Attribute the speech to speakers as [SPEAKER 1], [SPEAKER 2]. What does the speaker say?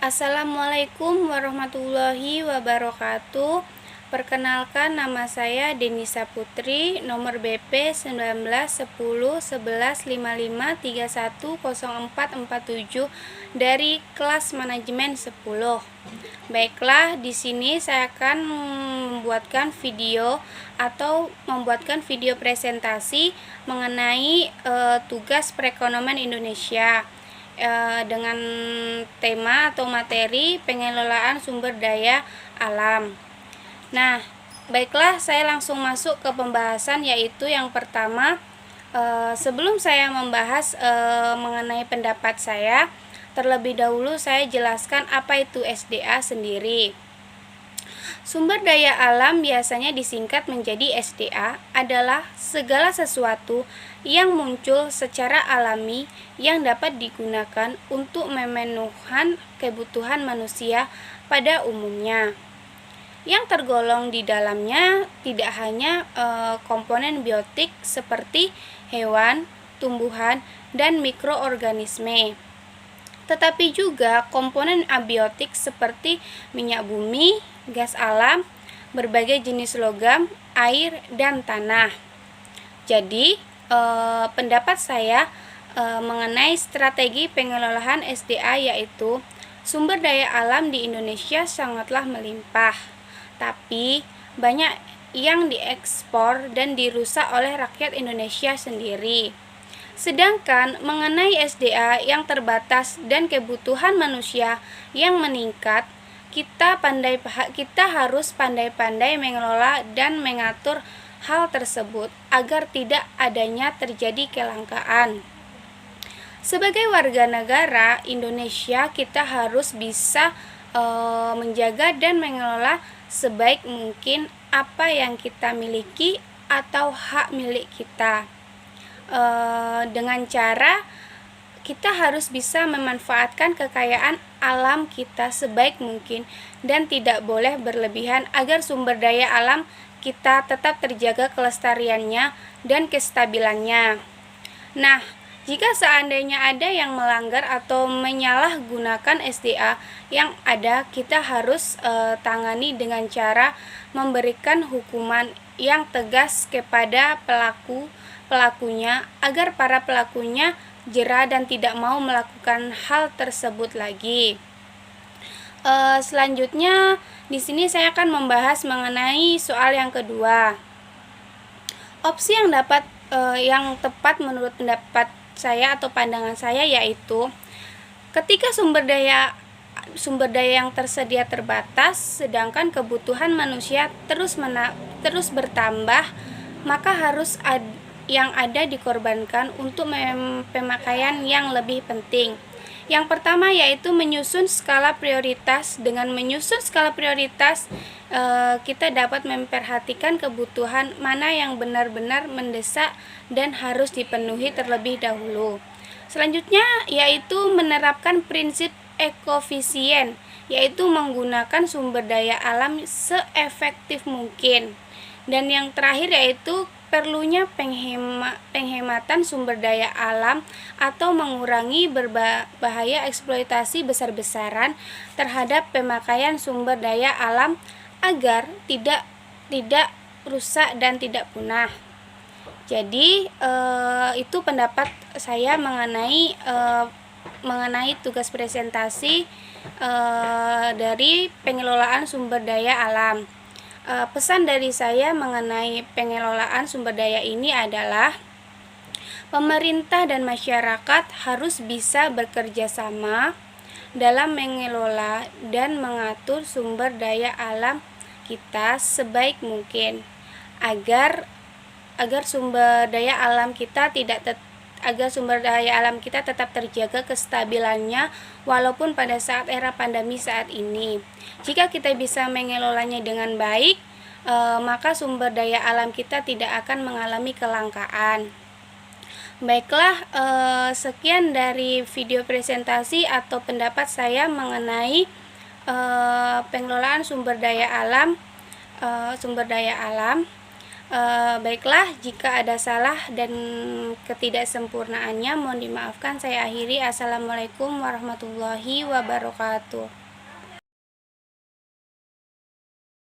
[SPEAKER 1] Assalamualaikum warahmatullahi wabarakatuh. Perkenalkan, nama saya Denisa Putri, nomor BP 19101155310447 dari kelas manajemen 10. Baiklah, di sini saya akan membuatkan video presentasi mengenai tugas perekonomian Indonesia dengan tema atau materi pengelolaan sumber daya alam. Nah, baiklah, saya langsung masuk ke pembahasan, yaitu yang pertama, sebelum saya membahas mengenai pendapat saya, terlebih dahulu saya jelaskan apa itu SDA sendiri. Sumber daya alam, biasanya disingkat menjadi SDA, adalah segala sesuatu yang muncul secara alami yang dapat digunakan untuk memenuhi kebutuhan manusia pada umumnya. Yang tergolong di dalamnya tidak hanya komponen biotik seperti hewan, tumbuhan, dan mikroorganisme, tetapi juga komponen abiotik seperti minyak bumi, gas alam, berbagai jenis logam, air, dan tanah. Jadi, pendapat saya mengenai strategi pengelolaan SDA yaitu sumber daya alam di Indonesia sangatlah melimpah, tapi banyak yang diekspor dan dirusak oleh rakyat Indonesia sendiri. Sedangkan mengenai SDA yang terbatas dan kebutuhan manusia yang meningkat, kita harus pandai-pandai mengelola dan mengatur hal tersebut agar tidak adanya terjadi kelangkaan. Sebagai warga negara Indonesia, kita harus bisa menjaga dan mengelola sebaik mungkin apa yang kita miliki atau hak milik kita. Dengan cara kita harus bisa memanfaatkan kekayaan alam kita sebaik mungkin dan tidak boleh berlebihan agar sumber daya alam kita tetap terjaga kelestariannya dan kestabilannya. Nah, jika seandainya ada yang melanggar atau menyalahgunakan SDA yang ada, kita harus tangani dengan cara memberikan hukuman yang tegas kepada pelakunya agar para pelakunya jera dan tidak mau melakukan hal tersebut lagi. Selanjutnya, di sini saya akan membahas mengenai soal yang kedua. Opsi yang tepat menurut pendapat saya atau pandangan saya yaitu ketika sumber daya yang tersedia terbatas sedangkan kebutuhan manusia terus bertambah, maka harus yang ada dikorbankan untuk pemakaian yang lebih penting. Yang pertama yaitu menyusun skala prioritas. Dengan menyusun skala prioritas, kita dapat memperhatikan kebutuhan mana yang benar-benar mendesak dan harus dipenuhi terlebih dahulu. Selanjutnya yaitu menerapkan prinsip ekofisien, yaitu menggunakan sumber daya alam seefektif mungkin. Dan yang terakhir yaitu perlunya penghematan sumber daya alam atau mengurangi bahaya eksploitasi besar-besaran terhadap pemakaian sumber daya alam agar tidak rusak dan tidak punah. Jadi itu pendapat saya mengenai tugas presentasi dari pengelolaan sumber daya alam. Pesan dari saya mengenai pengelolaan sumber daya ini adalah pemerintah dan masyarakat harus bisa bekerja sama dalam mengelola dan mengatur sumber daya alam kita sebaik mungkin agar sumber daya alam kita tetap terjaga kestabilannya walaupun pada saat era pandemi saat ini. Jika kita bisa mengelolanya dengan baik, maka sumber daya alam kita tidak akan mengalami kelangkaan. Baiklah, sekian dari video presentasi atau pendapat saya mengenai pengelolaan sumber daya alam. Baiklah, jika ada salah dan ketidaksempurnaannya mohon dimaafkan. Saya akhiri. Assalamualaikum warahmatullahi wabarakatuh.